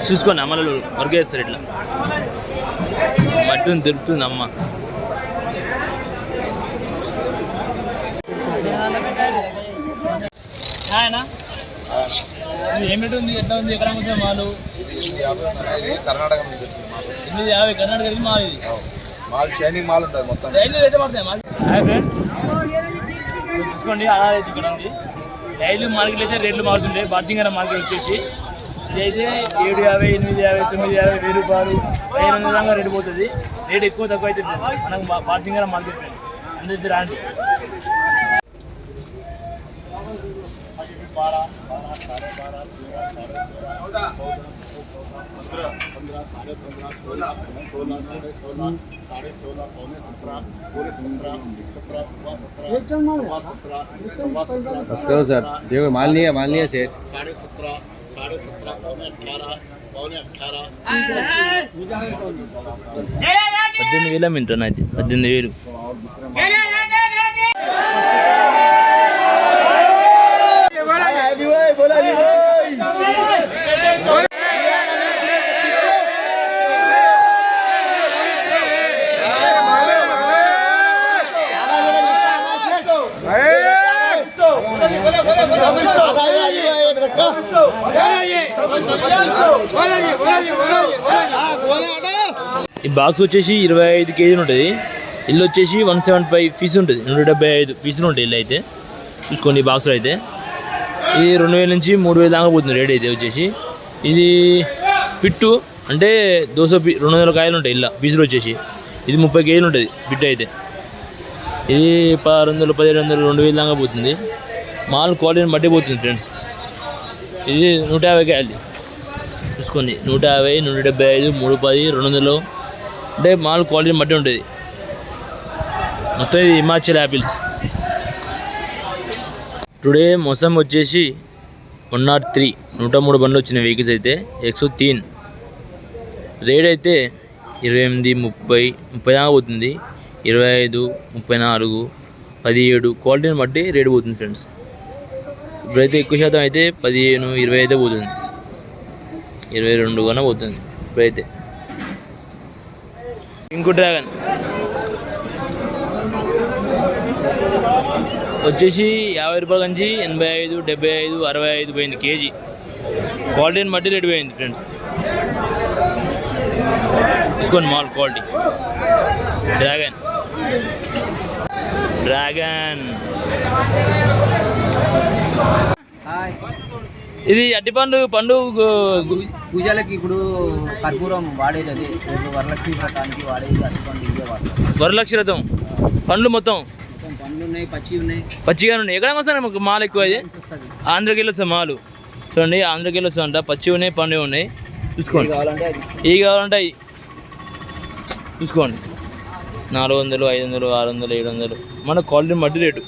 చూసుకోండి అమ్మలు వర్క్ చేస్తారు ఇట్లా మట్టుని దొరుకుతుంది అమ్మ. ఏమిటి ఉంది ఎట్లా ఉంది ఎక్కడ ఉంది మాలు? కర్ణాటక ఇది 50 కర్ణాటక మాల్. ఇది మాల్ షైనింగ్ మాల్ ఉంటుంది మొత్తం. హాయ్ ఫ్రెండ్స్, చూసుకోండి అలా అయితే ఇక్కడ ఉంది. డైలీ మార్కెట్ అయితే రేట్లు మారుతుంటాయి. బార్సింగర మార్కెట్ వచ్చేసి ఇదైతే 750, 850, 950, 1000 రూపాయలు 500 దాకా రేటు పోతుంది. రేట్ ఎక్కువ తక్కువ అయితే ఫ్రెండ్స్ మనకు బార్సింగర మార్కెట్ ఫ్రెండ్స్ అందరికీ రాండి. सर देखो माल नहीं है सेठ 18,000 మింటున్నా అయితే 18,000. ఈ బాక్స్ వచ్చేసి 25 కేజీలు ఉంటుంది. ఇల్లు వచ్చేసి 175 పీస్ ఉంటుంది. 175 పీసులు ఉంటాయి ఇల్లు అయితే. చూసుకోండి ఈ బాక్స్లో అయితే ఇది 2000 నుంచి 3000 దాకా పోతుంది రేట్ అయితే వచ్చేసి. ఇది పిట్టు అంటే 200 కాయలు ఉంటాయి ఇల్లు పీసులు వచ్చేసి. ఇది 30 కేజీలు ఉంటుంది పిట్టు అయితే. ఇది 1600, 1700, 2000 దాకా పోతుంది. మాల్ క్వాలిటీని బట్టి పోతుంది ఫ్రెండ్స్. ఇది 150 కాయలు చూసుకోండి. 150, 175, 310, 200 అంటే మాల్ క్వాలిటీని బట్టి ఉంటుంది. మొత్తం ఇది హిమాచల్ యాపిల్స్. టుడే మొత్తం వచ్చేసి 103 బండ్లు వచ్చిన వెహికల్స్ అయితే 103. రేట్ అయితే 28, 30 దాకా పోతుంది. 25, 34, 17 క్వాలిటీని బట్టి రేట్ పోతుంది ఫ్రెండ్స్. ఇప్పుడైతే ఎక్కువ శాతం అయితే 15, 20 అయితే పోతుంది. 22 కన్నా పోతుంది ఇప్పుడైతే. ఇంకో డ్రాగన్ వచ్చేసి 50 రూపాయల నుంచి 85, 75, 65 పోయింది కేజీ. క్వాలిటీని బట్టి రేట్ పోయింది ఫ్రెండ్స్. తీసుకోండి మాల్ క్వాలిటీ. డ్రాగన్ ఇది అట్టి పండు పూజలకి ఇప్పుడు కర్పూరం వాడేది అది వరలక్ష్మి వ్రతానికి వాడేది అట్టిపండు ఇవే వాడతారు. వరలక్ష్మి వ్రతం పండ్లు మొత్తం పండ్లు ఉన్నాయి, పచ్చిగా ఉన్నాయి. ఎక్కడ వస్తాయి మాకు మాల్ ఎక్కువ? అది ఆంధ్రకి వెళ్ళొచ్చు మాలు. చూడండి ఆంధ్రకి వెళ్ళొచ్చు అంట. పచ్చి ఉన్నాయి, పండు ఉన్నాయి. చూసుకోండి. ఇవి కావాలంటే అవి చూసుకోండి. 400, 500, 600, 700 మన క్వాలిటీని బట్టి రేటు.